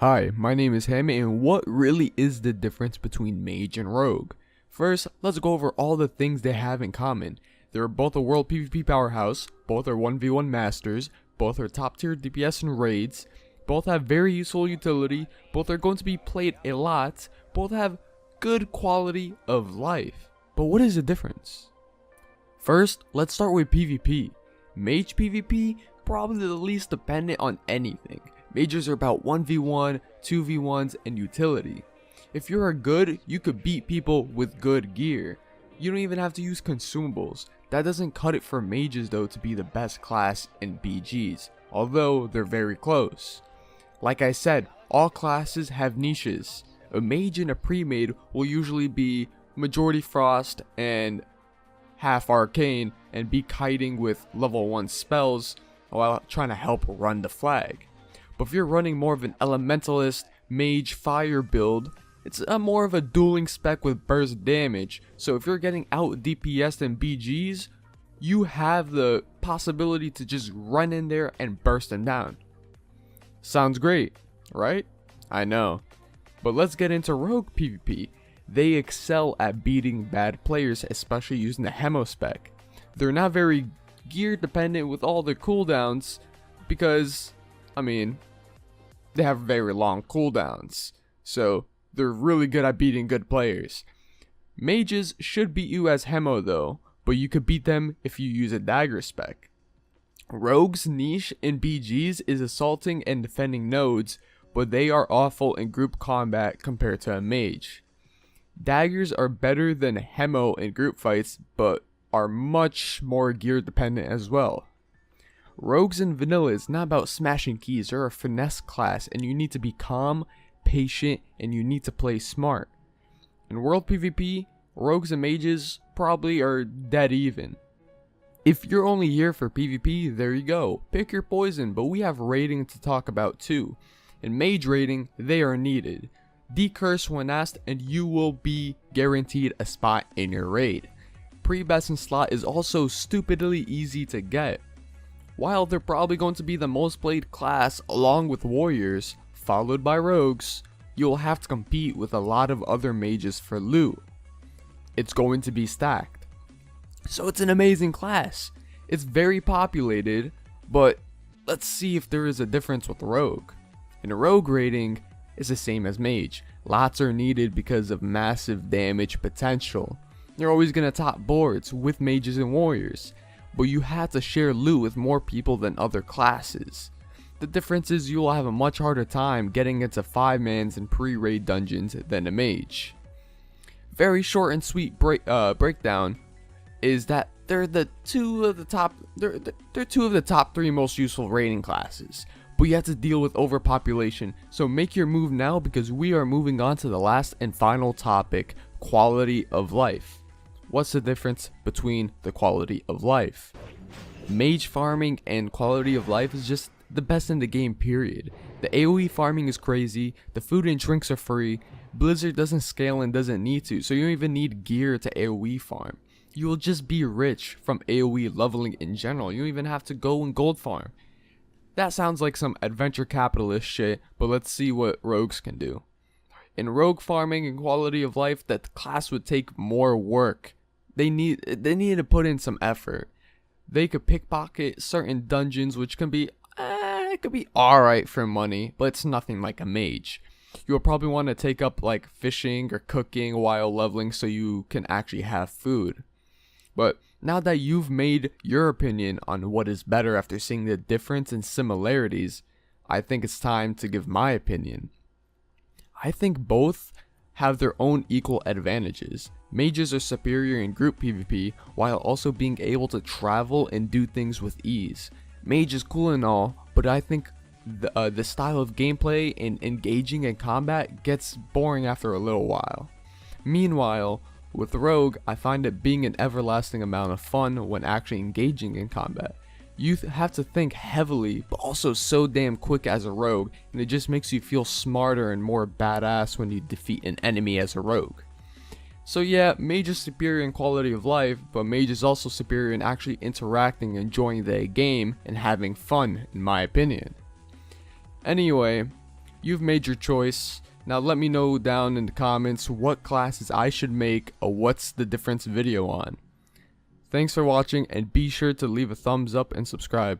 Hi, my name is Hamit, and what really is the difference between Mage and Rogue? First, let's go over all the things they have in common. They're both a world PvP powerhouse, both are 1v1 masters, both are top tier DPS and raids, both have very useful utility, both are going to be played a lot, both have good quality of life. But what is the difference? First, let's start with PvP. Mage PvP, probably the least dependent on anything. Mages are about 1v1, 2v1s, and utility. If you're good, you could beat people with good gear. You don't even have to use consumables. That doesn't cut it for mages though to be the best class in BGs, although they're very close. Like I said, all classes have niches. A mage and a pre-made will usually be majority frost and half arcane and be kiting with level 1 spells while trying to help run the flag. But if you're running more of an elementalist mage fire build, it's more of a dueling spec with burst damage. So if you're getting out DPS and BGs, you have the possibility to just run in there and burst them down. Sounds great, right? I know. But let's get into Rogue PvP. They excel at beating bad players, especially using the Hemo spec. They're not very gear dependent with all their cooldowns because, they have very long cooldowns, so they're really good at beating good players. Mages should beat you as Hemo though, but you could beat them if you use a dagger spec. Rogue's niche in BGs is assaulting and defending nodes, but they are awful in group combat compared to a mage. Daggers are better than Hemo in group fights, but are much more gear dependent as well. Rogues in vanilla is not about smashing keys. They're a finesse class and you need to be calm, patient, and you need to play smart. In world PvP, rogues and mages probably are dead even. If you're only here for PvP, there you go. Pick your poison, but we have raiding to talk about too. In mage raiding, they are needed. Decurse when asked and you will be guaranteed a spot in your raid. Pre-best in slot is also stupidly easy to get. While they're probably going to be the most played class along with warriors, followed by rogues, you'll have to compete with a lot of other mages for loot. It's going to be stacked. So it's an amazing class. It's very populated, but let's see if there is a difference with rogue. In rogue raiding, it's the same as mage. Lots are needed because of massive damage potential. You're always going to top boards with mages and warriors, but you have to share loot with more people than other classes. The difference is you will have a much harder time getting into 5-mans and pre-raid dungeons than a mage. Very short and sweet breakdown is that they're two of the top 3 most useful raiding classes, but you have to deal with overpopulation, so make your move now because we are moving on to the last and final topic, quality of life. What's the difference between the quality of life? Mage farming and quality of life is just the best in the game, period. The AoE farming is crazy, the food and drinks are free, Blizzard doesn't scale and doesn't need to, so you don't even need gear to AoE farm. You will just be rich from AoE leveling in general, you don't even have to go and gold farm. That sounds like some adventure capitalist shit, but let's see what rogues can do. In rogue farming and quality of life, that class would take more work. They need to put in some effort. They could pickpocket certain dungeons, which can be it could be alright for money, but it's nothing like a mage. You'll probably want to take up like fishing or cooking while leveling so you can actually have food. But now that you've made your opinion on what is better after seeing the difference and similarities, I think it's time to give my opinion. I think both have their own equal advantages. Mages are superior in group PvP while also being able to travel and do things with ease. Mage is cool and all, but I think the style of gameplay and engaging in combat gets boring after a little while. Meanwhile, with Rogue, I find it being an everlasting amount of fun when actually engaging in combat. You have to think heavily, but also so damn quick as a rogue, and it just makes you feel smarter and more badass when you defeat an enemy as a rogue. So yeah, Mage is superior in quality of life, but Mage is also superior in actually interacting, enjoying the game, and having fun, in my opinion. Anyway, You've made your choice. Now let me know down in the comments what classes I should make a what's the difference video on. Thanks for watching, and be sure to leave a thumbs up and subscribe.